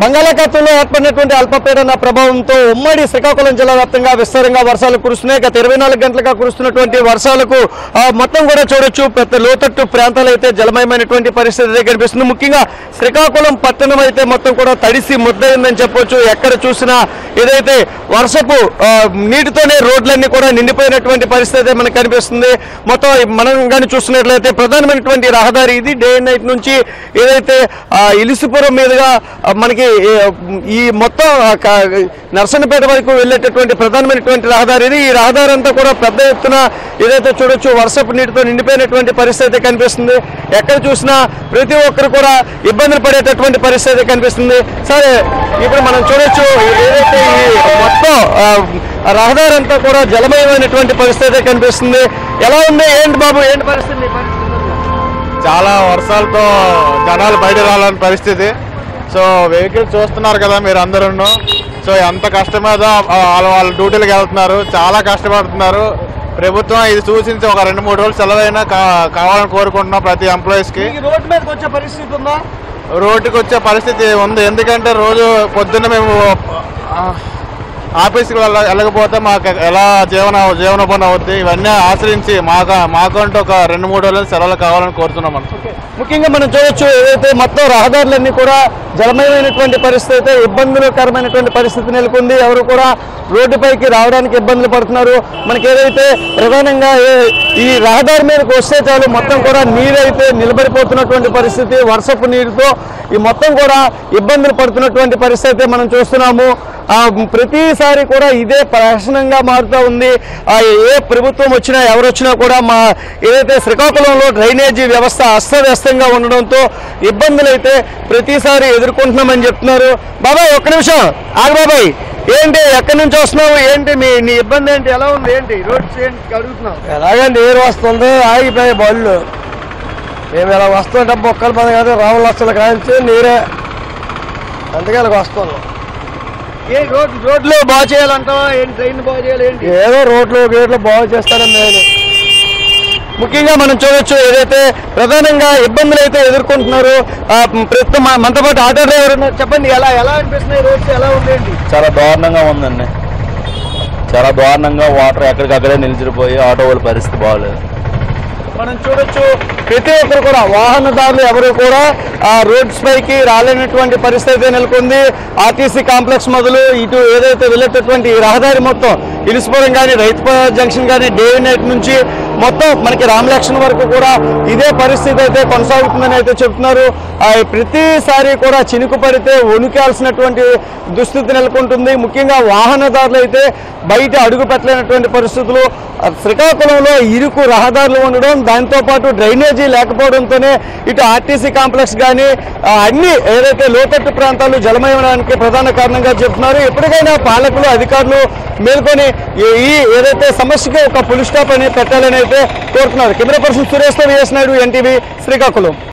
బంగాళాఖాతంలో ఏర్పడినటువంటి అల్పపీడన ప్రభావంతో ఉమ్మడి శ్రీకాకుళం జిల్లా వ్యాప్తంగా విస్తారంగా వర్షాలు కురుస్తున్నాయి. గత 24 గంటలుగా కురుస్తున్నటువంటి వర్షాలకు మొత్తం కూడా చూడొచ్చు పెద్ద లోతట్టు ప్రాంతాలు అయితే జలమయమైనటువంటి పరిస్థితి కనిపిస్తుంది. ముఖ్యంగా శ్రీకాకుళం పట్టణం అయితే మొత్తం కూడా తడిసి ముద్దయిందని చెప్పొచ్చు. ఎక్కడ చూసినా ఏదైతే వర్షపు నీటితోనే రోడ్లన్నీ కూడా నిండిపోయినటువంటి పరిస్థితి మనకు కనిపిస్తుంది. మొత్తం మనం కానీ చూస్తున్నట్లయితే ప్రధానమైనటువంటి రహదారి ఇది. డే అండ్ నైట్ నుంచి ఏదైతే ఇలిసిపురం మీదుగా మనకి ఈ మొత్తం నర్సన్నపేట వరకు వెళ్ళేటటువంటి ప్రధానమైనటువంటి రహదారి ఇది. ఈ రహదారి అంతా కూడా పెద్ద ఎత్తున ఏదైతే చూడొచ్చు వర్షపు నీటితో నిండిపోయినటువంటి పరిస్థితి కనిపిస్తుంది. ఎక్కడ చూసినా ప్రతి ఒక్కరు కూడా ఇబ్బందులు పడేటటువంటి పరిస్థితి కనిపిస్తుంది. సరే, ఇప్పుడు మనం చూడొచ్చు ఏదైతే ఈ మొత్తం రహదారి అంతా కూడా జలమయమైనటువంటి పరిస్థితి కనిపిస్తుంది. ఎలా ఉంది ఏంటి బాబు, ఏంటి పరిస్థితి? చాలా వర్షాలతో జనాలు బయట రాలని పరిస్థితి. సో వెహికల్ చూస్తున్నారు కదా మీరు అందరూ. సో ఎంత కష్టం మీద వాళ్ళ డ్యూటీలకు వెళ్తున్నారు, చాలా కష్టపడుతున్నారు. ప్రభుత్వం ఇది సూచించి ఒక 2-3 రోజులు సెలవైనా కావాలని కోరుకుంటున్నాం ప్రతి ఎంప్లాయీస్కి. రోడ్డు మీదకి వచ్చే పరిస్థితి ఉందా? రోడ్డుకి వచ్చే పరిస్థితి ఉంది. ఎందుకంటే రోజు పొద్దున్న మేము ఆఫీస్కి వెళ్ళకపోతే మాకు ఎలా జీవనోపాధి అవుద్ది. ఇవన్నీ ఆశ్రయించి మాకంటూ ఒక 2-3 రోజులు సెలవులు కావాలని కోరుతున్నాం. ముఖ్యంగా మనం చూడొచ్చు ఏదైతే మొత్తం రహదారులన్నీ కూడా జలమయమైనటువంటి పరిస్థితి, ఇబ్బందులకరమైనటువంటి పరిస్థితి నెలకొంది. ఎవరు కూడా రోడ్డుపైకి రావడానికి ఇబ్బందులు పడుతున్నారు. మనకి ఏదైతే ప్రధానంగా ఈ రహదారి మీదకి వస్తే చాలు మొత్తం కూడా నీరైతే నిలబడిపోతున్నటువంటి పరిస్థితి. వర్షపు నీరుతో ఈ మొత్తం కూడా ఇబ్బందులు పడుతున్నటువంటి పరిస్థితి మనం చూస్తున్నాము. ప్రతిసారి కూడా ఇదే ప్రశ్నంగా మారుతూ ఉంది. ఏ ప్రభుత్వం వచ్చినా ఎవరు వచ్చినా కూడా ఏదైతే శ్రీకాకుళంలో డ్రైనేజీ వ్యవస్థ అస్తవ్యస్తంగా ఉండడంతో ఇబ్బందులు అయితే ప్రతిసారి ఎదుర్కొంటున్నామని చెప్తున్నారు. బాబాయ్ ఒక్క నిమిషం ఆగు బాబాయ్, ఏంటి ఎక్కడి నుంచి వస్తున్నావు, ఏంటి నీ ఇబ్బంది ఏంటి, ఎలా ఉంది, ఏంటి రోడ్స్ ఏంటి అడుగుతున్నావు? ఎలాగంటే నీరు వస్తుంది, ఆగిపోయి బళ్ళు. మేము ఇలా వస్తుంటే బొక్కల పని కాదు, రాముల లక్షలు కాయించి నీరే అందుకే వస్తున్నాం. రోడ్లు బాగు చేయాలంటావా, ఏంటి ట్రైన్ బాగు చేయాలి, ఏంటి ఏదో రోడ్లు గేట్లు బాగు చేస్తారని నేను. ముఖ్యంగా మనం చూడొచ్చు ఏదైతే ప్రధానంగా ఇబ్బందులు అయితే ఎదుర్కొంటున్నారు. ప్రస్తుతం మనతో పాటు ఆటో డ్రైవర్ ఉన్నారు. చెప్పండి, ఎలా అనిపిస్తున్నాయి రోడ్స్, ఎలా ఉందండి? చాలా దారుణంగా ఉందండి, చాలా దారుణంగా. వాటర్ ఎక్కడికక్కడే నిలిచిపోయి ఆటో వాళ్ళ పరిస్థితి బాగలేదు. మనం చూడొచ్చు ప్రతి ఒక్కరు కూడా వాహనదారులు ఎవరు కూడా రోడ్స్ పైకి రాలేనటువంటి పరిస్థితి నెలకొంది. ఆర్టీసీ కాంప్లెక్స్ మొదలు ఇటు ఏదైతే వెళ్ళేటటువంటి రహదారి మొత్తం ఇలిసిపురం కానీ రైతు జంక్షన్ కానీ డే అండ్ నైట్ నుంచి మొత్తం మనకి రామలక్ష్మణ్ వరకు కూడా ఇదే పరిస్థితి అయితే కొనసాగుతుందని అయితే చెప్తున్నారు. ప్రతిసారి కూడా చినుకు పడితే వణికాల్సినటువంటి దుస్థితి నెలకొంటుంది. ముఖ్యంగా వాహనదారులు అయితే బయట అడుగు పెట్టలేనటువంటి పరిస్థితులు. శ్రీకాకుళంలో ఇరుకు రహదారులు ఉండడం, దాంతోపాటు డ్రైనేజీ లేకపోవడంతోనే ఇటు ఆర్టీసీ కాంప్లెక్స్ కానీ అన్ని ఏదైతే లోతట్టు ప్రాంతాలు జలమయడానికి ప్రధాన కారణంగా చెప్తున్నారు. ఎప్పటికైనా పాలకులు అధికారులు మేల్కొని ఈ ఏదైతే సమస్యకి ఒక ఫుల్ స్టాప్ అని పెట్టాలని అయితే కోరుతున్నారు. కెమెరా పర్సన్ సురేష్తో విఎస్ నాయుడు, ఎన్టీవీ, శ్రీకాకుళం.